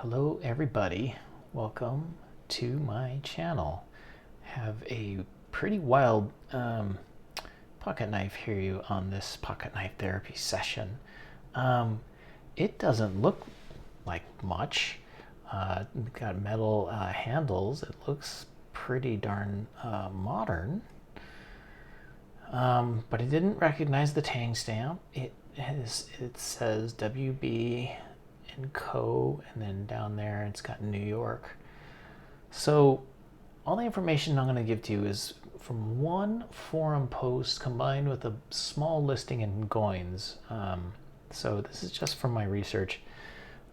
Hello everybody, welcome to my channel. Have a pretty wild pocket knife here on this pocket knife therapy session. It doesn't look like much. Got metal handles. It looks pretty darn modern. But it didn't recognize the Tang stamp. It says WB and Co. and then down there it's got New York. So all the information I'm going to give to you is from one forum post combined with a small listing in Goins. So this is just from my research.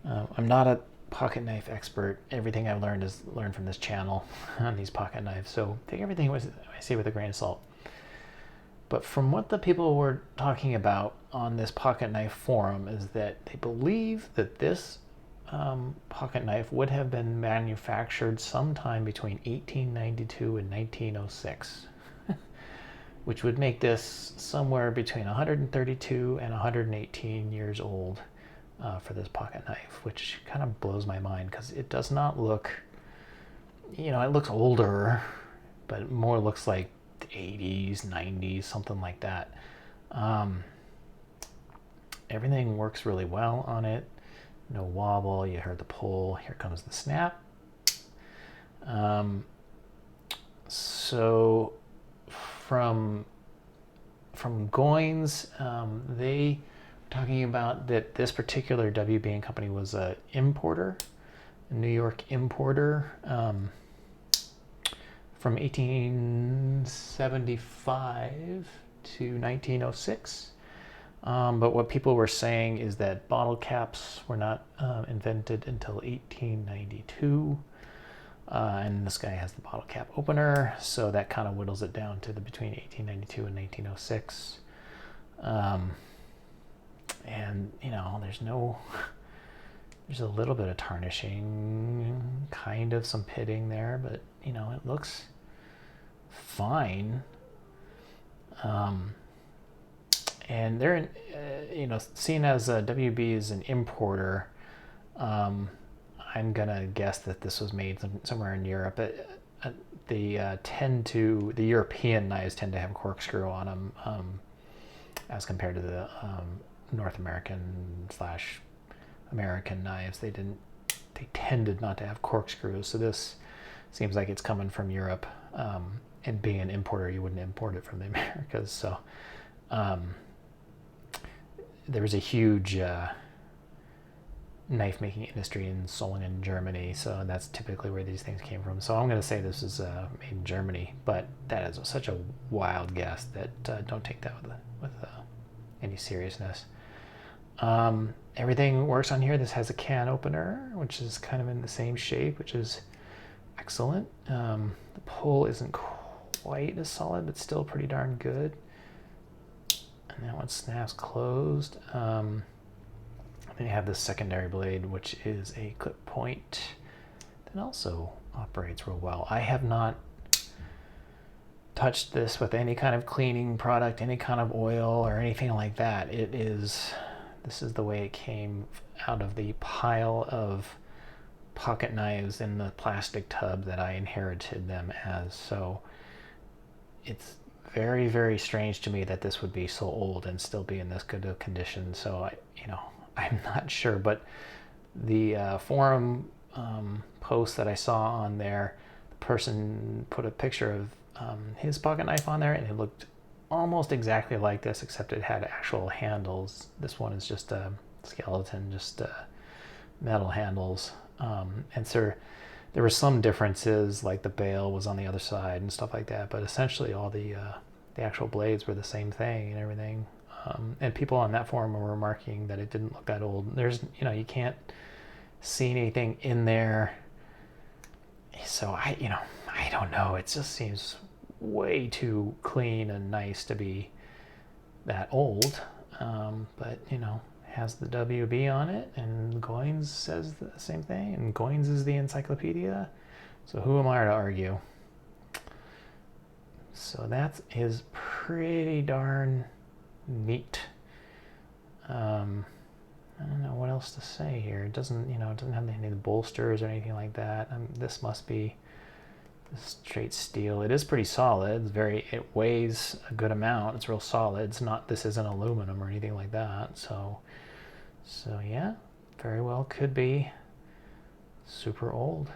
I'm not a pocket knife expert. Everything I've learned is learned from this channel on these pocket knives. So take everything I say with a grain of salt. But from what the people were talking about on this pocket knife forum is that they believe that this pocket knife would have been manufactured sometime between 1892 and 1906, which would make this somewhere between 132 and 118 years old for this pocket knife, which kind of blows my mind because it does not look, it looks older, but it more looks like 80s, 90s, something like that. Everything works really well on it. No wobble. You heard the pull. Here comes the snap. So from Goins, they were talking about that this particular WB and Company was a importer, a New York importer. From 1875 to 1906. But what people were saying is that bottle caps were not invented until 1892. And this guy has the bottle cap opener, so that kind of whittles it down to between 1892 and 1906. And, there's a little bit of tarnishing, kind of some pitting there, but, it looks fine. And they're, seen as WB is an importer, I'm gonna guess that this was made somewhere in Europe. The European knives tend to have corkscrew on them, as compared to the North American / American knives. They tended not to have corkscrews. So this seems like it's coming from Europe. And being an importer, you wouldn't import it from the Americas. So there was a huge knife making industry in Solingen, Germany. So that's typically where these things came from. So I'm going to say this is made in Germany, but that is such a wild guess that don't take that with any seriousness. Everything works on here. This has a can opener, which is kind of in the same shape, which is excellent. The pull isn't quite as solid, but still pretty darn good. And that one snaps closed. Then you have this secondary blade, which is a clip point that also operates real well. I have not touched this with any kind of cleaning product, any kind of oil or anything like that. This is the way it came out of the pile of pocket knives in the plastic tub that I inherited them as. So it's very, very strange to me that this would be so old and still be in this good of condition. So I'm not sure, but the forum post that I saw on there, the person put a picture of his pocket knife on there, and it looked almost exactly like this, except it had actual handles. This one is just a skeleton, just metal handles. And so there were some differences, like the bail was on the other side and stuff like that, but essentially all the actual blades were the same thing and everything. And people on that forum were remarking that it didn't look that old. There's, you can't see anything in there. So I don't know. It just seems way too clean and nice to be that old. But has the WB on it, and Goins says the same thing, and Goins is the encyclopedia. So who am I to argue? So that is pretty darn neat. I don't know what else to say here. It doesn't, you know, it doesn't have any bolsters or anything like that. This must be straight steel. It is pretty solid. It's it weighs a good amount. It's real solid. It's not, this isn't aluminum or anything like that. So yeah, very well could be super old.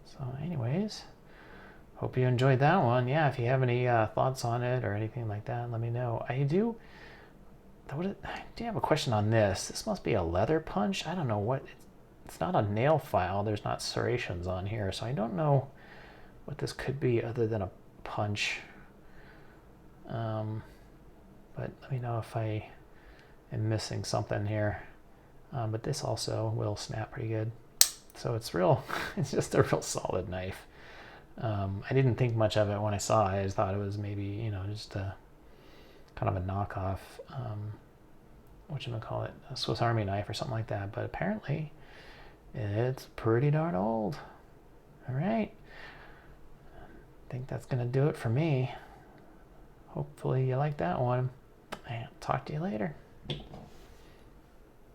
So anyways, hope you enjoyed that one. Yeah, if you have any thoughts on it or anything like that, let me know. I do have a question on this. This must be a leather punch. I don't know what, it's not a nail file. There's not serrations on here, so I don't know what this could be other than a punch. But let me know if I am missing something here. But this also will snap pretty good. So it's it's just a real solid knife. I didn't think much of it when I saw it. I just thought it was maybe, you know, just a kind of a knockoff, whatchamacallit, a Swiss Army knife or something like that. But apparently it's pretty darn old. All right. I think that's going to do it for me. Hopefully you like that one. And talk to you later.